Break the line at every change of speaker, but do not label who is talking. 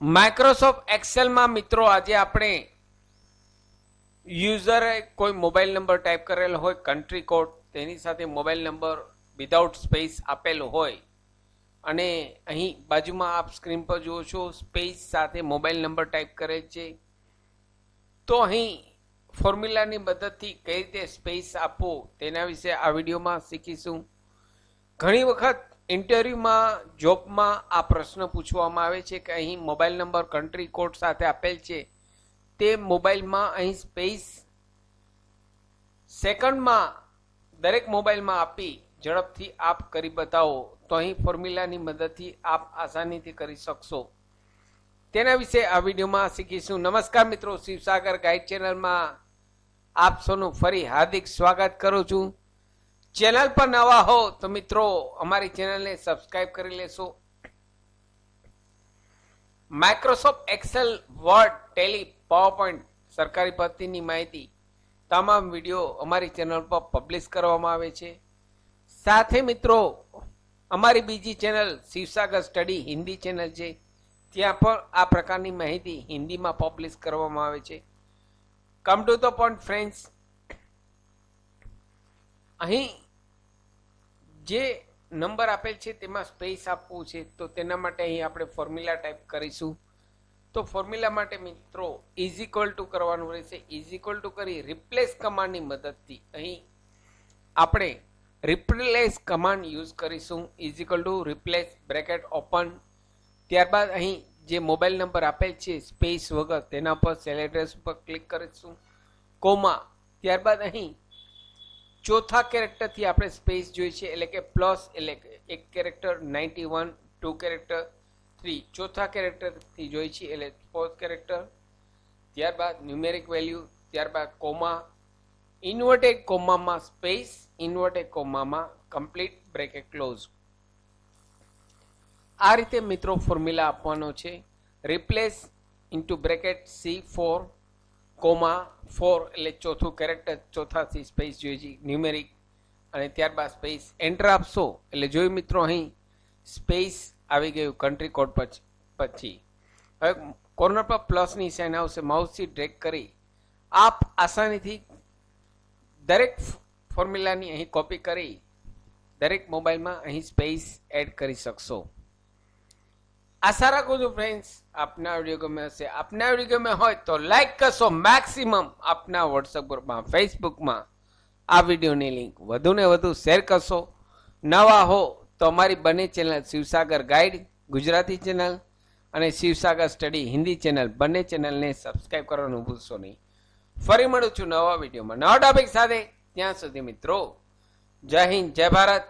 Microsoft એક્સેલમાં મિત્રો આજે આપણે યુઝરે કોઈ મોબાઈલ નંબર ટાઈપ કરેલો હોય, કન્ટ્રી કોડ, તેની સાથે મોબાઈલ નંબર વિધાઉટ સ્પેસ આપેલો હોય અને અહીં બાજુમાં આપ સ્ક્રીન પર જુઓ છો સ્પેસ સાથે મોબાઈલ નંબર ટાઈપ કરે છે. તો અહીં ફોર્મ્યુલાની મદદથી કઈ રીતે સ્પેસ આપવો તેના વિશે આ વિડીયોમાં શીખીશું. ઘણી વખત ઇન્ટરવ્યુમાં, જોબમાં આ પ્રશ્ન પૂછવામાં આવે છે કે અહીં મોબાઈલ નંબર કન્ટ્રી કોડ સાથે આપેલ છે, તે મોબાઈલમાં અહીં સ્પેસ સેકન્ડમાં દરેક મોબાઈલમાં આપી ઝડપથી આપ કરી બતાવો તો અહીં ફોર્મ્યુલાની મદદથી આપ આસાનીથી કરી શકશો. તેના વિશે આ વિડીયોમાં શીખીશું. નમસ્કાર મિત્રો, શિવસાગર ગાઈડ ચેનલમાં આપ સૌનું ફરી હાર્દિક સ્વાગત કરું છું. ચેનલ પર નવા હો તો મિત્રો અમારી ચેનલને સબસ્ક્રાઇબ કરી લેશો. Microsoft Excel, Word, Tally, PowerPoint, સરકારી ભરતીની માહિતી તમામ વિડીયો અમારી ચેનલ પર પબ્લિશ કરવામાં આવે છે. સાથે મિત્રો અમારી બીજી channel Shivsagar study Hindi channel છે, ત્યાં પણ આ પ્રકારની માહિતી હિન્દીમાં પબ્લિશ કરવામાં આવે છે. Come to the point friends, અહીં જે નંબર આપેલ છે તેમાં સ્પેસ આપવું છે, તો તેના માટે અહીં આપણે ફોર્મ્યુલા ટાઈપ કરીશું. તો ફોર્મ્યુલા માટે મિત્રો ઇઝ ઇક્વલ ટુ કરવાનું રહેશે. ઇઝ ઇક્વલ ટુ કરી રિપ્લેસ કમાન્ડની મદદથી અહીં આપણે રિપ્લેસ કમાન્ડ યુઝ કરીશું. Is equal to replace bracket open, ત્યારબાદ અહીં જે મોબાઈલ નંબર આપેલ છે સ્પેસ વગર તેના પર સેલ એડ્રેસ ઉપર ક્લિક કરીશું, કોમા, ત્યારબાદ અહીં ચોથા કેરેક્ટરથી આપણે સ્પેસ જોઈએ છે, એટલે કે પ્લસ, એટલે કે એક કેરેક્ટર 91, 2 કેરેક્ટર 3, ચોથા કેરેક્ટરથી જોઈએ છે એટલે ફોર્થ કેરેક્ટર, ત્યારબાદ ન્યુમેરિક વેલ્યુ, ત્યારબાદ કોમા, ઇન્વર્ટેડ કોમામાં સ્પેસ, ઇન્વર્ટેડ કોમામાં કમ્પ્લીટ બ્રેકેટ ક્લોઝ. આ રીતે મિત્રો ફોર્મ્યુલા આપવાનો છે. Replace into bracket C4 comma 4 એટલે ચોથું કેરેક્ટર, ચોથાથી સ્પેસ જોઈએ છે, ન્યુમેરિક, અને ત્યારબાદ સ્પેસ એન્ટર આપશો એટલે જોયું મિત્રો અહીં સ્પેસ આવી ગયું કન્ટ્રી કોડ પછી. હવે કોર્નર પર પ્લસની સાઇન આવશે, માઉસથી ડ્રેગ કરી આપ આસાનીથી દરેક ફોર્મ્યુલાની અહીં કોપી કરી દરેક મોબાઈલમાં અહીં સ્પેસ એડ કરી શકશો. આશા રાખું છું ફ્રેન્ડ્સ આપના વિડીયો ગમે હશે. આપના વિડીયો ગમે હોય તો લાઈક કરશો, મેક્સિમમ આપના વોટ્સએપ ગ્રુપમાં, ફેસબુકમાં આ વિડીયોની લિંક વધુને વધુ શેર કરશો. નવા હો તો અમારી બંને channel Shivsagar guide Gujarati channel અને શિવસાગર સ્ટડી હિન્દી ચેનલ, બંને ચેનલને સબસ્ક્રાઈબ કરવાનું ભૂલશો નહીં. ફરી મળું છું નવા વિડીયોમાં નવા ટોપિક સાથે. ત્યાં સુધી મિત્રો જય હિન્દ, જય ભારત.